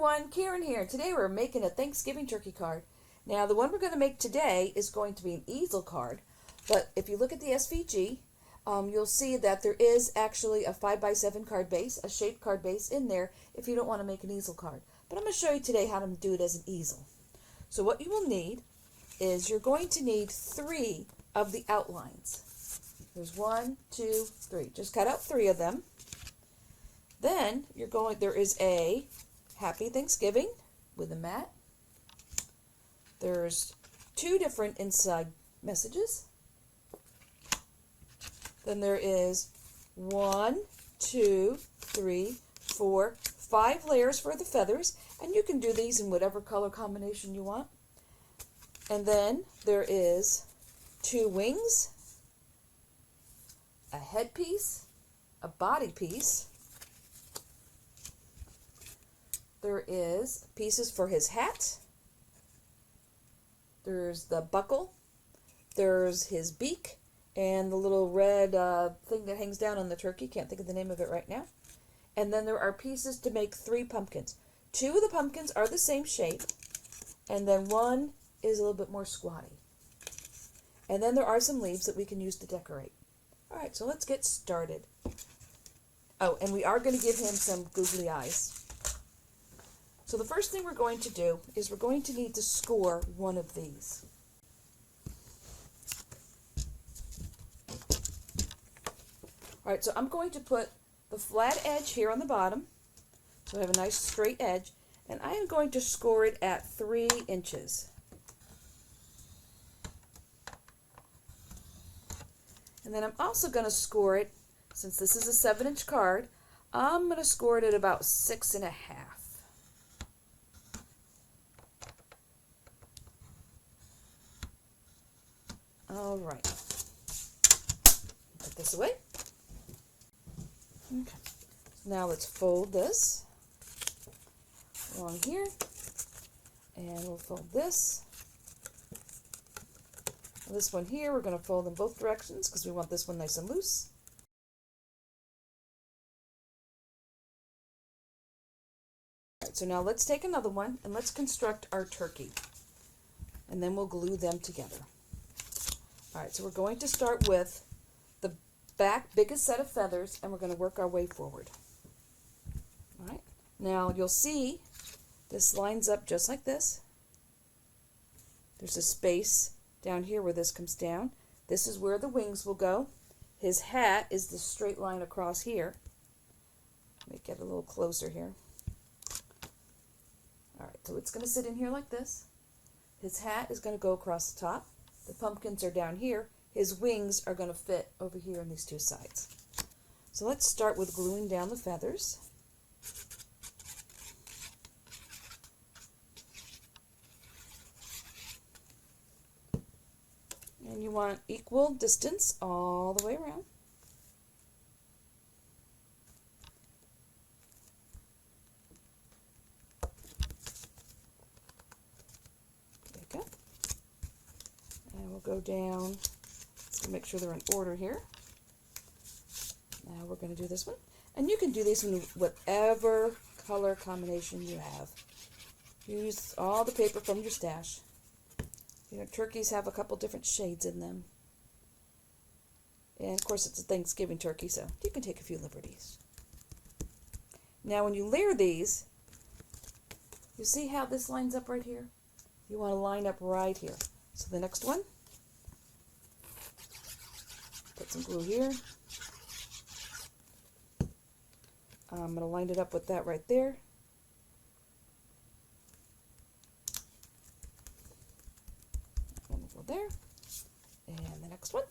everyone, Karen here. Today we're making a Thanksgiving turkey card. Now the one we're going to make today is going to be an easel card, but if you look at the SVG, you'll see that there is actually a 5x7 card base, a shaped card base in there if you don't want to make an easel card. But I'm going to show you today how to do it as an easel. So what you will need is you're going to need 3 of the outlines. There's 1, 2, 3. Just cut out 3 of them. Then there is a Happy Thanksgiving with a mat. There's 2 different inside messages. Then there is 1, 2, 3, 4, 5 layers for the feathers, and you can do these in whatever color combination you want. And then there is 2 wings, a headpiece, a body piece. There is pieces for his hat. There's the buckle. There's his beak and the little red thing that hangs down on the turkey. Can't think of the name of it right now. And then there are pieces to make 3 pumpkins. 2 of the pumpkins are the same shape, and then 1 is a little bit more squatty. And then there are some leaves that we can use to decorate. All right, so let's get started. Oh, and we are going to give him some googly eyes. So the first thing we're going to do is we're going to need to score one of these. All right, so I'm going to put the flat edge here on the bottom, so I have a nice straight edge, and I am going to score it at 3 inches. And then I'm also going to score it, since this is a 7-inch card, I'm going to score it at about 6.5. All right, put this away. Okay. Now let's fold this along here, and we'll fold this. This one here, we're going to fold in both directions because we want this one nice and loose. All right, so now let's take another one and let's construct our turkey, and then we'll glue them together. All right, so we're going to start with the back biggest set of feathers, and we're going to work our way forward. All right, now you'll see this lines up just like this. There's a space down here where this comes down. This is where the wings will go. His hat is the straight line across here. Let me get a little closer here. All right, so it's going to sit in here like this. His hat is going to go across the top. The pumpkins are down here. His wings are going to fit over here on these 2 sides. So let's start with gluing down the feathers. And you want equal distance all the way around. There you go. And we'll go down. Let's make sure they're in order here. Now we're going to do this one. And you can do these in whatever color combination you have. Use all the paper from your stash. You know, turkeys have a couple different shades in them. And of course it's a Thanksgiving turkey, so you can take a few liberties. Now when you layer these, you see how this lines up right here? You want to line up right here. So the next one, put some glue here. I'm going to line it up with that right there. One will go there. And the next one.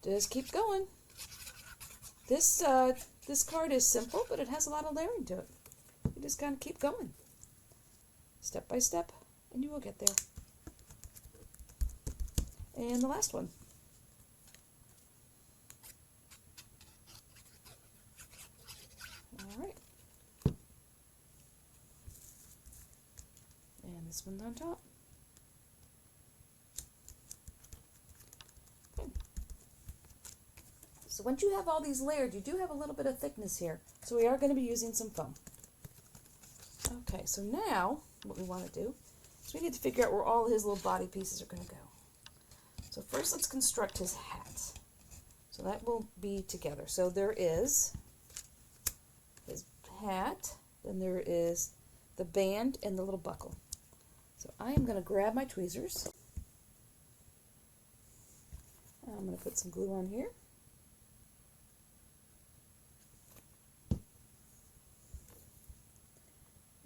Just keep going. This card is simple, but it has a lot of layering to it. You just kind of keep going. Step by step, and you will get there. And the last one. All right. And this one's on top. Okay. So once you have all these layered, you do have a little bit of thickness here. So we are going to be using some foam. Okay, so now what we want to do is we need to figure out where all his little body pieces are going to go. So first let's construct his hat. So that will be together. So there is his hat, then there is the band and the little buckle. So I am going to grab my tweezers. I'm going to put some glue on here.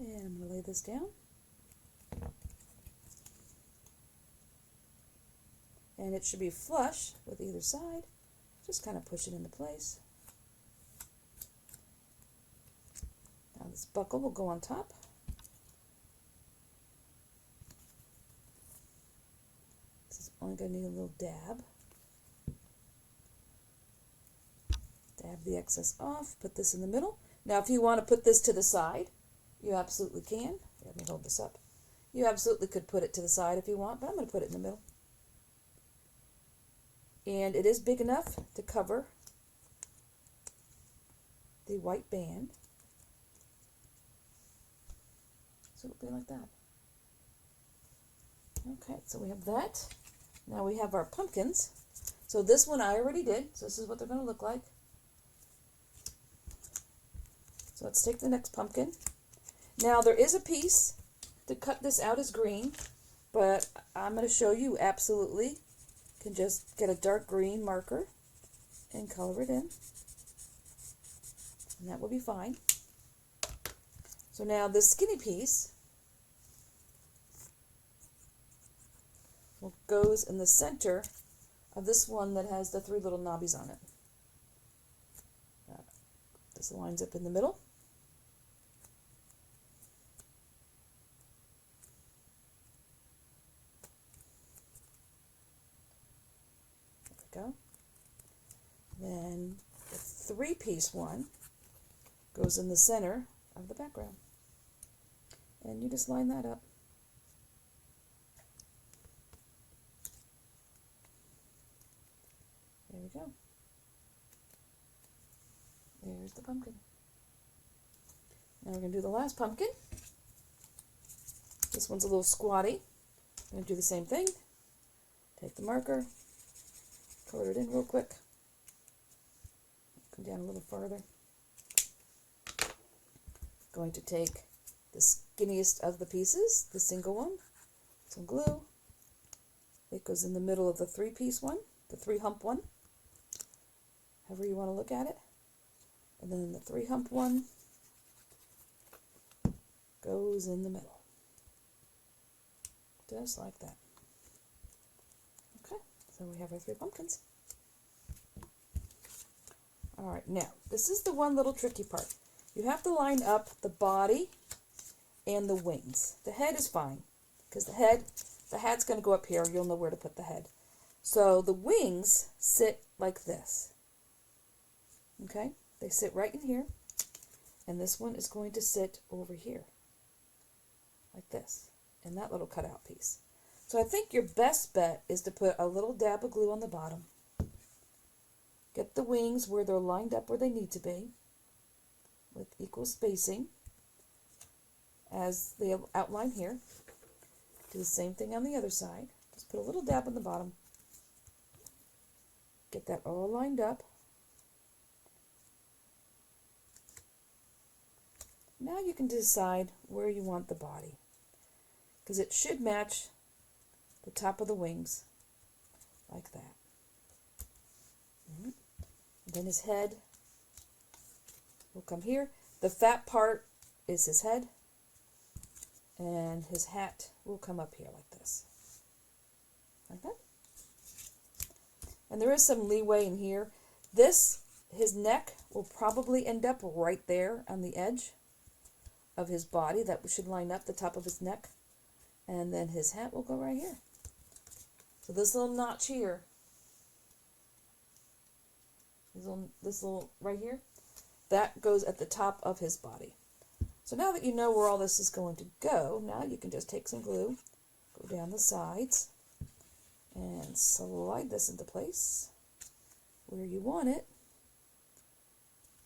And I'm going to lay this down. And it should be flush with either side. Just kind of push it into place. Now this buckle will go on top. This is only going to need a little dab. Dab the excess off. Put this in the middle. Now if you want to put this to the side, you absolutely can. Let me hold this up. You absolutely could put it to the side if you want, but I'm going to put it in the middle. And it is big enough to cover the white band. So it'll be like that. Okay, so we have that. Now we have our pumpkins. So this one I already did. So this is what they're going to look like. So let's take the next pumpkin. Now there is a piece to cut this out as green, but I'm going to show you absolutely can just get a dark green marker and color it in, and that will be fine. So now this skinny piece goes in the center of this one that has the three little knobbies on it. This lines up in the middle. Go. Then the three-piece one goes in the center of the background. And you just line that up. There we go. There's the pumpkin. Now we're going to do the last pumpkin. This one's a little squatty. I'm going to do the same thing. Take the marker. Color it in real quick. Come down a little farther. Going to take the skinniest of the pieces, the single one, some glue. It goes in the middle of the three-piece one, the three-hump one, however you want to look at it. And then the three-hump one goes in the middle. Just like that. So we have our three pumpkins. Alright, now, this is the one little tricky part. You have to line up the body and the wings. The head is fine, because the hat's going to go up here. You'll know where to put the head. So the wings sit like this. Okay? They sit right in here. And this one is going to sit over here. Like this. In that little cutout piece. So I think your best bet is to put a little dab of glue on the bottom. Get the wings where they're lined up where they need to be with equal spacing as the outline here. Do the same thing on the other side. Just put a little dab on the bottom. Get that all lined up. Now you can decide where you want the body, because it should match the top of the wings, like that. Then his head will come here. The fat part is his head, and his hat will come up here like this. Like that. And there is some leeway in here. His neck will probably end up right there on the edge of his body. That should line up the top of his neck. And then his hat will go right here. So this little notch here, this little right here, that goes at the top of his body. So now that you know where all this is going to go, now you can just take some glue, go down the sides, and slide this into place where you want it,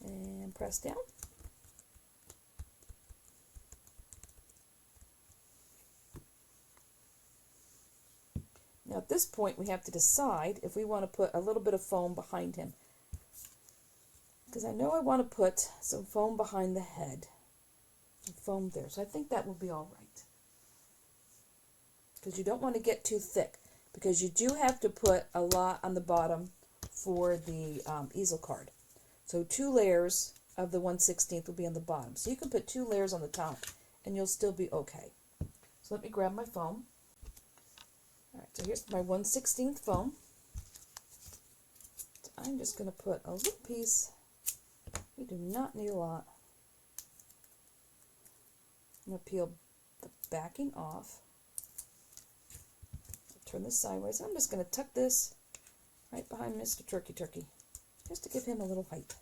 and press down. Now at this point we have to decide if we want to put a little bit of foam behind him. Because I know I want to put some foam behind the head. Some foam there. So I think that will be all right. Because you don't want to get too thick. Because you do have to put a lot on the bottom for the easel card. So 2 layers of the 1/16 will be on the bottom. So you can put 2 layers on the top and you'll still be okay. So let me grab my foam. Alright, so here's my 1/16 foam. So I'm just going to put a little piece. We do not need a lot. I'm going to peel the backing off. Turn this sideways. I'm just going to tuck this right behind Mr. Turkey, just to give him a little height.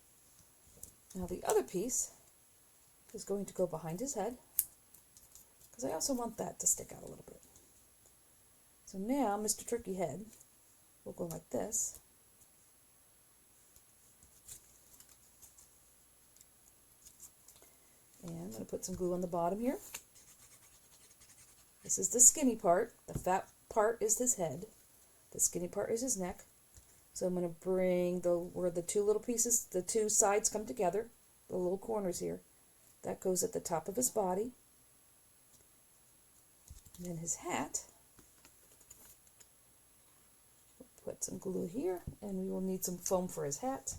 Now the other piece is going to go behind his head, because I also want that to stick out a little bit. So now Mr. Turkey head will go like this. And I'm going to put some glue on the bottom here. This is the skinny part. The fat part is his head. The skinny part is his neck. So I'm going to bring where the 2 little pieces, the 2 sides come together, the little corners here. That goes at the top of his body. And then his hat. We'll put some glue here, and we will need some foam for his hat.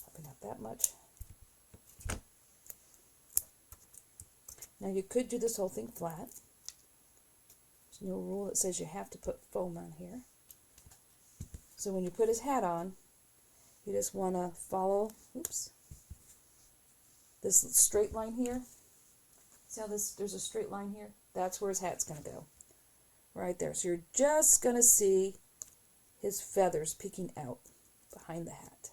Probably not that much. Now you could do this whole thing flat. There's no rule that says you have to put foam on here. So when you put his hat on, you just want to follow, this straight line here. See how there's a straight line here? That's where his hat's going to go. Right there. So you're just going to see his feathers peeking out behind the hat.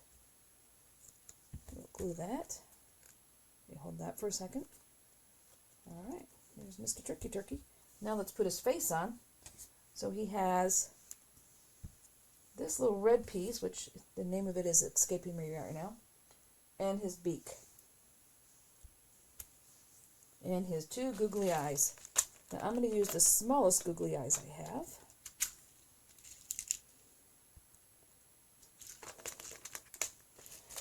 We'll glue that. You hold that for a second. All right, there's Mr. Turkey. Now let's put his face on. So he has this little red piece, which the name of it is escaping me right now, and his beak. And his 2 googly eyes. Now I'm going to use the smallest googly eyes I have.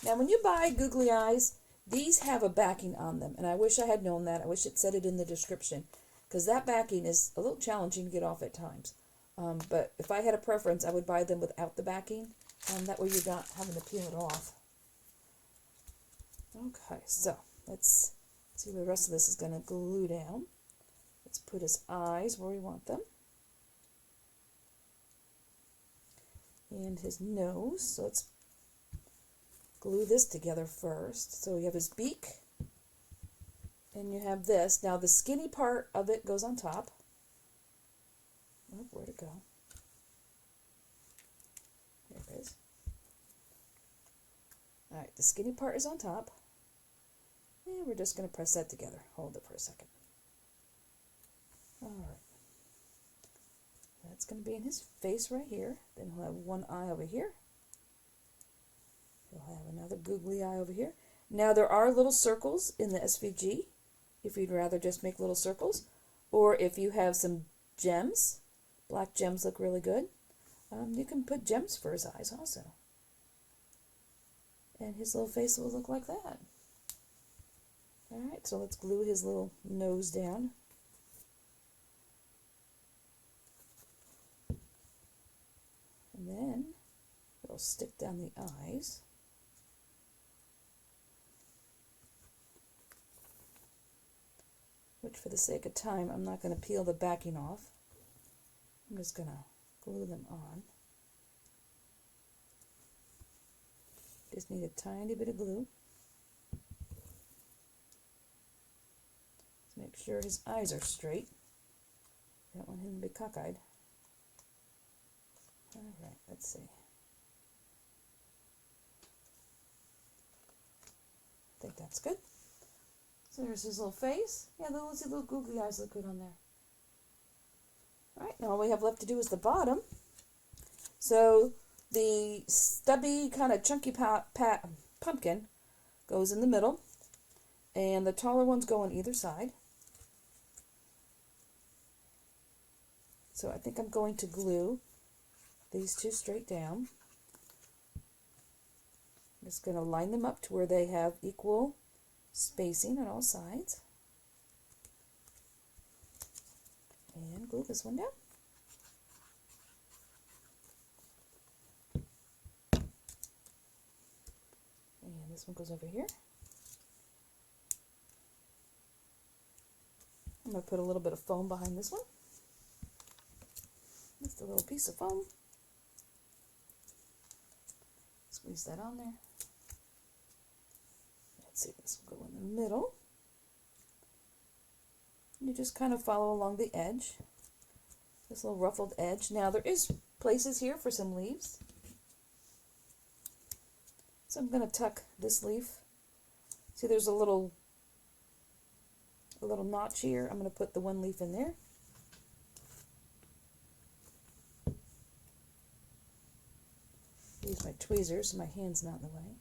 Now when you buy googly eyes, these have a backing on them, and I wish I had known that. I wish it said it in the description, because that backing is a little challenging to get off at times. But if I had a preference, I would buy them without the backing. That way you're not having to peel it off. Okay, so let's see where the rest of this is going to glue down. Let's put his eyes where we want them. And his nose. So let's glue this together first. So you have his beak, and you have this. Now the skinny part of it goes on top. Oh, where'd it go? There it is. Alright, the skinny part is on top. And we're just going to press that together. Hold it for a second. Alright. That's going to be in his face right here. Then he'll have one eye over here. You'll have another googly eye over here. Now there are little circles in the SVG, if you'd rather just make little circles, or if you have some gems. Black gems look really good. You can put gems for his eyes also. And his little face will look like that. Alright, so let's glue his little nose down. And then we'll stick down the eyes. Which, for the sake of time, I'm not going to peel the backing off. I'm just going to glue them on. Just need a tiny bit of glue. Let's make sure his eyes are straight. I don't want him to be cockeyed. Alright, let's see. I think that's good. So there's his little face. Yeah, the little googly eyes look good on there. Alright, now all we have left to do is the bottom. So the stubby, kind of chunky pumpkin goes in the middle, and the taller ones go on either side. So I think I'm going to glue these two straight down. I'm just going to line them up to where they have equal spacing on all sides. And glue this one down. And this one goes over here. I'm going to put a little bit of foam behind this one. Just a little piece of foam. Squeeze that on there. Let's see, this will go in the middle. You just kind of follow along the edge. This little ruffled edge. Now there is places here for some leaves. So I'm going to tuck this leaf. See, there's a little notch here. I'm going to put the one leaf in there. Use my tweezers so my hand's not in the way.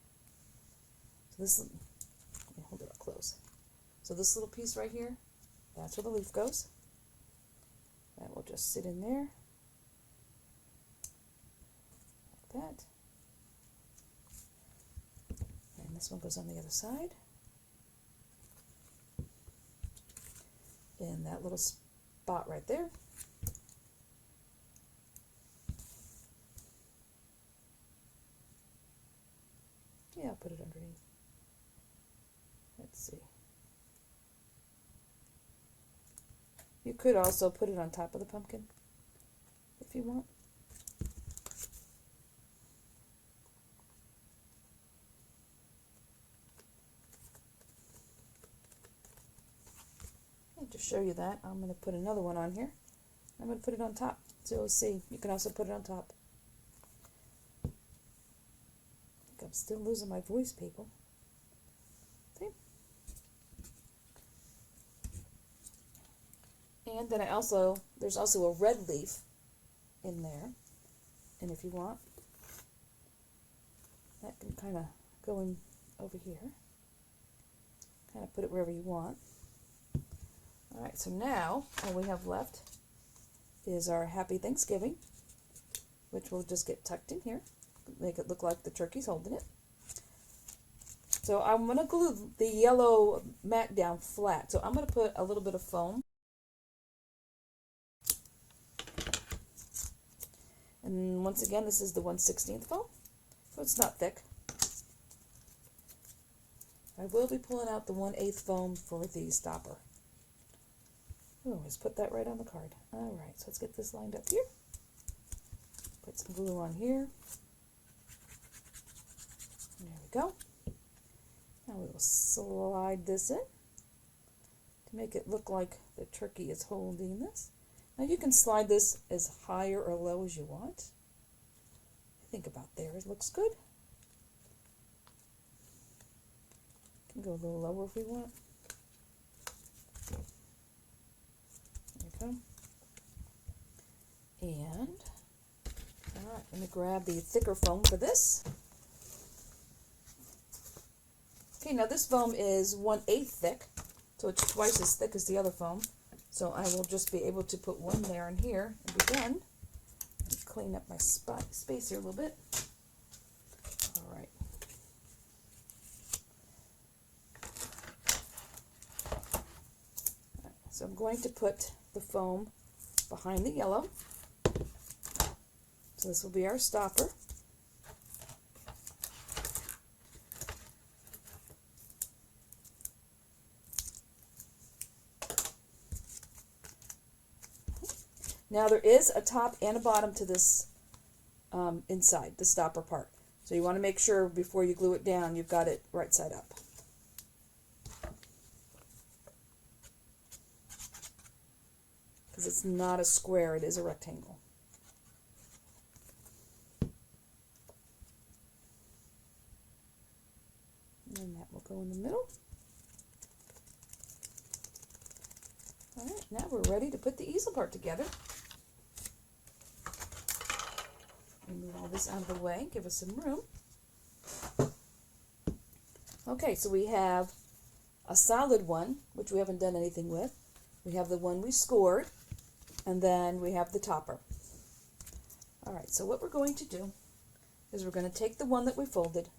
So this, let me hold it up close. So this little piece right here, that's where the leaf goes. That will just sit in there, like that. And this one goes on the other side. In that little spot right there. Yeah, I'll put it underneath. Let's see. You could also put it on top of the pumpkin if you want. And to show you that, I'm going to put another one on here. I'm going to put it on top. So you'll see. You can also put it on top. I'm still losing my voice, people. See? And then there's also a red leaf in there. And if you want, that can kind of go in over here. Kind of put it wherever you want. Alright, so now all we have left is our Happy Thanksgiving, which will just get tucked in here. Make it look like the turkey's holding it. So I'm going to glue the yellow mat down flat. So I'm going to put a little bit of foam. And once again, this is the 1/16 foam. So it's not thick. I will be pulling out the 1/8 foam for the stopper. Oh, let's put that right on the card. Alright, so let's get this lined up here. Put some glue on here. There we go. Now we will slide this in to make it look like the turkey is holding this. Now you can slide this as high or low as you want. I think about there, it looks good. Can go a little lower if we want. There we go. And, alright, let me grab the thicker foam for this. Okay, now this foam is 1/8 thick, so it's twice as thick as the other foam. So I will just be able to put one there and here and be done. And clean up my space here a little bit. All right. So I'm going to put the foam behind the yellow. So this will be our stopper. Now there is a top and a bottom to this inside, the stopper part. So you want to make sure before you glue it down, you've got it right side up. Because it's not a square, it is a rectangle. And that will go in the middle. All right, now we're ready to put the easel part together. Move all this out of the way, give us some room. Okay, so we have a solid one, which we haven't done anything with. We have the one we scored. And then we have the topper. All right, so what we're going to do is we're going to take the one that we folded.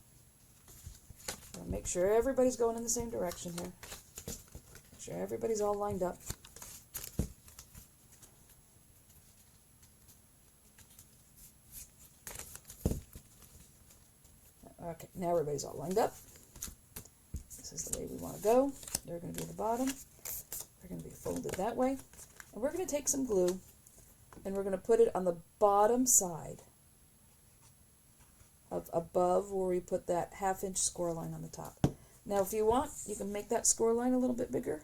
Make sure everybody's going in the same direction here. Make sure everybody's all lined up. Okay, now everybody's all lined up. This is the way we want to go. They're going to be at the bottom. They're going to be folded that way. And we're going to take some glue and we're going to put it on the bottom side of above where we put that 1/2 inch score line on the top. Now if you want, you can make that score line a little bit bigger.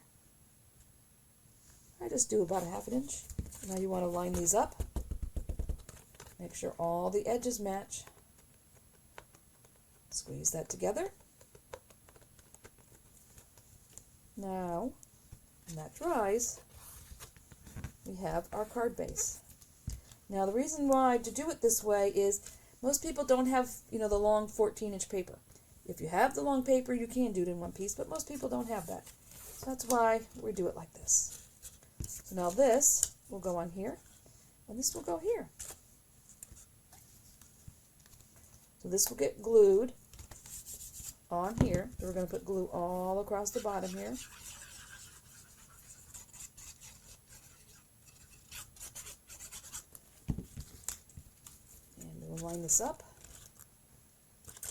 I just do about 1/2 inch. Now you want to line these up. Make sure all the edges match. Squeeze that together. Now, when that dries, we have our card base. Now the reason why to do it this way is most people don't have, the long 14-inch paper. If you have the long paper, you can do it in one piece, but most people don't have that. So that's why we do it like this. So now this will go on here, and this will go here. So this will get glued on here. So we're going to put glue all across the bottom here. And we'll line this up.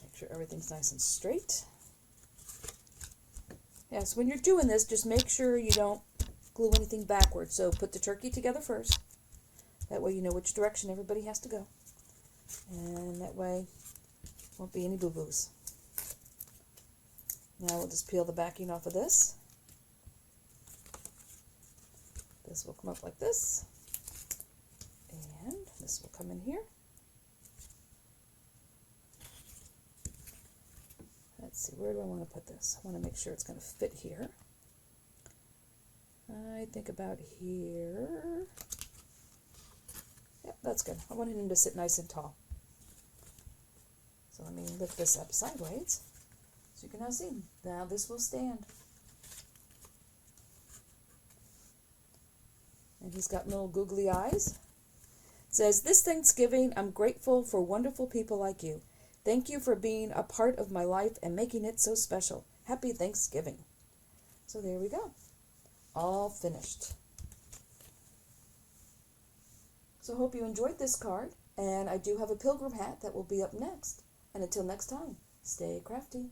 Make sure everything's nice and straight. Yeah, so when you're doing this, just make sure you don't glue anything backwards. So put the turkey together first. That way you know which direction everybody has to go. And that way won't be any boo-boos. Now we'll just peel the backing off of this. This will come up like this. And this will come in here. Let's see, where do I want to put this? I want to make sure it's going to fit here. I think about here. Yep, that's good. I wanted him to sit nice and tall. So let me lift this up sideways. So you can now see. Now this will stand. And he's got little googly eyes. It says, "This Thanksgiving, I'm grateful for wonderful people like you. Thank you for being a part of my life and making it so special. Happy Thanksgiving." So there we go. All finished. So I hope you enjoyed this card. And I do have a pilgrim hat that will be up next. And until next time, stay crafty.